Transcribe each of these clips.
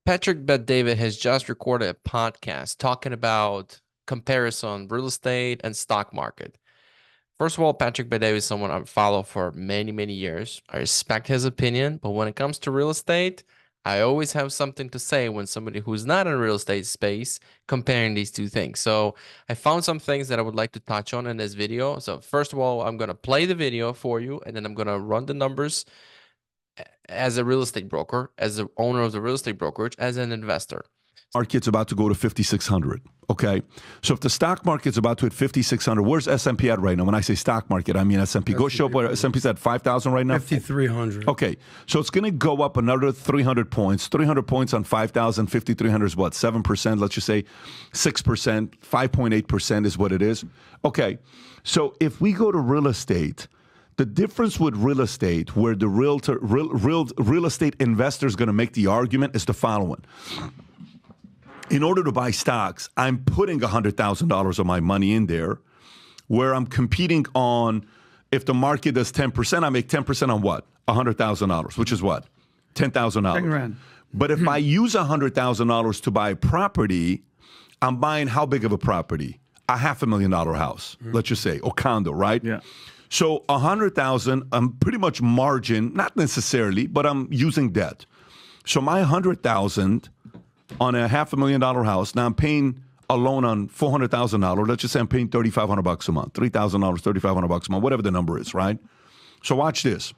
Patrick Bet-David has just recorded a podcast talking about comparison real estate and stock market. First of all, Patrick Bet-David is someone I've followed for many, many years. I respect his opinion, but when it comes to real estate, I always have something to say when somebody who's not in real estate space comparing these two things. So I found some things that I would like to touch on in this video. So first of all, I'm going to play the video for you, and then I'm going to run the numbers as a real estate broker, as the owner of the real estate brokerage, as an investor. Market's about to go to 5,600. Okay, so if the stock market's about to hit 5,600, where's S&P at right now? When I say stock market, I mean S&P. Go show up what S&P's at 5,000 right now. 5,300. Okay, so it's going to go up another 300 points. 300 points on 5,000. 5,300 is what? 7%. Let's just say 6%. 5.8% is what it is. Okay, so if we go to real estate. The difference with real estate, where the real estate investor is going to make the argument, is the following. In order to buy stocks, I'm putting $100,000 of my money in there, where I'm competing on, if the market does 10%, I make 10% on what? $100,000, which is what? $10,000. But if I use $100,000 to buy a property, I'm buying how big of a property? A $500,000 house, let's just say, or condo, right? Yeah. So 100,000, I'm pretty much margin, not necessarily, but I'm using debt. So my 100,000 on a $500,000 house, now I'm paying a loan on $400,000. Let's just say I'm paying $3,500 a month, $3,000, $3,500 a month, whatever the number is, right? So watch this.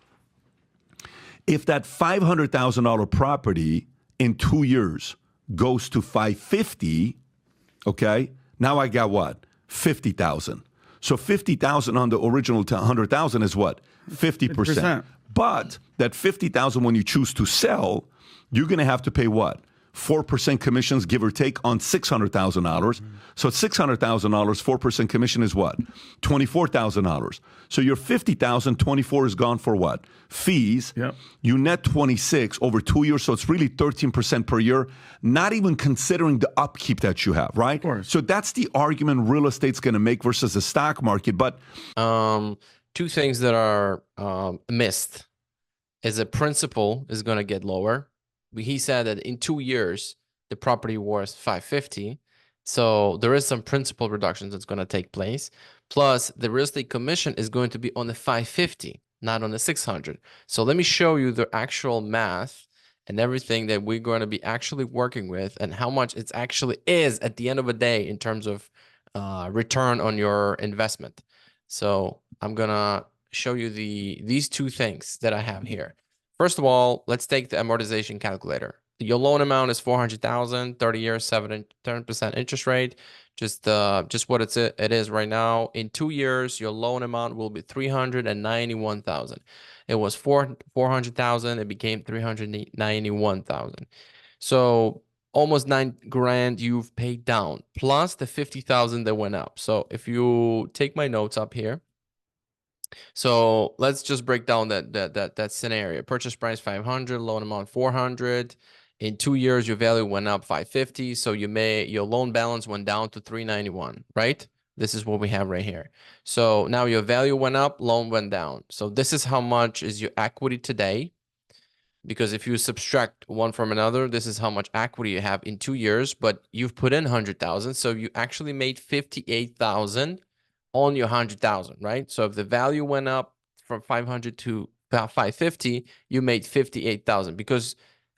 If that $500,000 property in 2 years goes to $550,000, okay, now I got what? $50,000. So 50,000 on the original 100,000 is what? 50%. But that 50,000, when you choose to sell, you're going to have to pay what? 4% commissions, give or take, on $600,000. So $600,000, 4% commission is what? $24,000. So your 50,000, 24 is gone for what? Fees. Yep. You net 26 over 2 years, so it's really 13% per year, not even considering the upkeep that you have, right? Of course. So that's the argument real estate's going to make versus the stock market. But two things that are missed is the principal is going to get lower. He said that in 2 years, the property was $550,000. So there is some principal reductions that's going to take place. Plus, the real estate commission is going to be on the $550,000, not on the $600,000. So let me show you the actual math and everything that we're going to be actually working with and how much it actually is at the end of the day in terms of return on your investment. So I'm going to show you these two things that I have here. First of all, let's take the amortization calculator. Your loan amount is $400,000, 30 years, 7% interest rate. Just what it is right now. In 2 years, your loan amount will be $391,000. It was $400,000. It became $391,000. So almost $9,000 you've paid down, plus the $50,000 that went up. So if you take my notes up here. So let's just break down that scenario. Purchase price 500, loan amount 400. In 2 years, your value went up 550. So your loan balance went down to 391, right? This is what we have right here. So now your value went up, loan went down. So this is how much is your equity today. Because if you subtract one from another, this is how much equity you have in 2 years, but you've put in 100,000. So you actually made 58,000 on your 100,000, right? So if the value went up from 500 to 550, you made 58,000 because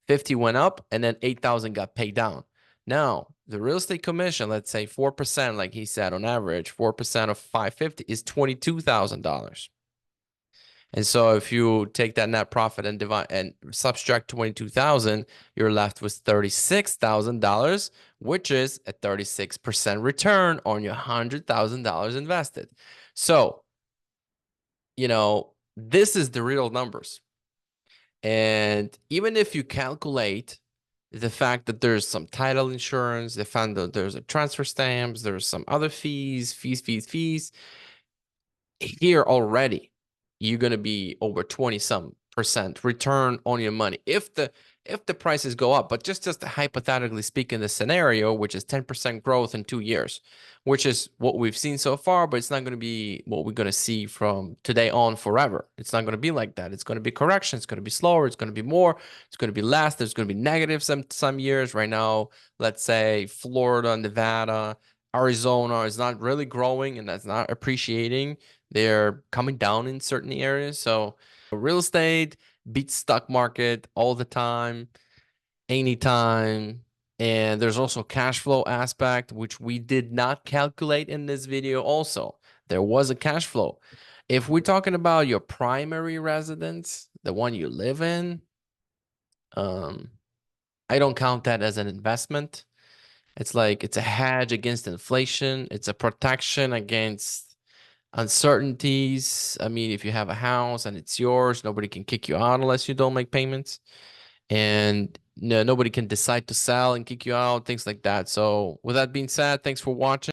50 went up and then 8,000 got paid down. Now, the real estate commission, let's say 4%, like he said, on average, 4% of 550 is $22,000. And so if you take that net profit and divide and subtract 22,000, you're left with $36,000, which is a 36% return on your $100,000 invested. So, this is the real numbers. And even if you calculate the fact that there's some title insurance, the fact that there's a transfer stamps, there's some other fees, here already, you're going to be over 20% return on your money. If if the prices go up. But just hypothetically speaking, the scenario, which is 10% growth in 2 years, which is what we've seen so far, but it's not going to be what we're going to see from today on forever. It's not going to be like that. It's going to be correction. It's going to be slower. It's going to be more. It's going to be less. There's going to be negative some years. Right now, let's say Florida, Nevada, Arizona is not really growing and that's not appreciating. They're coming down in certain areas. So real estate beats stock market all the time, anytime. And there's also cash flow aspect, which we did not calculate in this video also. There was a cash flow. If we're talking about your primary residence, the one you live in, um, I don't count that as an investment. It's like it's a hedge against inflation. It's a protection against uncertainties. I mean, if you have a house and it's yours, nobody can kick you out unless you don't make payments. And no, nobody can decide to sell and kick you out, things like that. So with that being said, thanks for watching.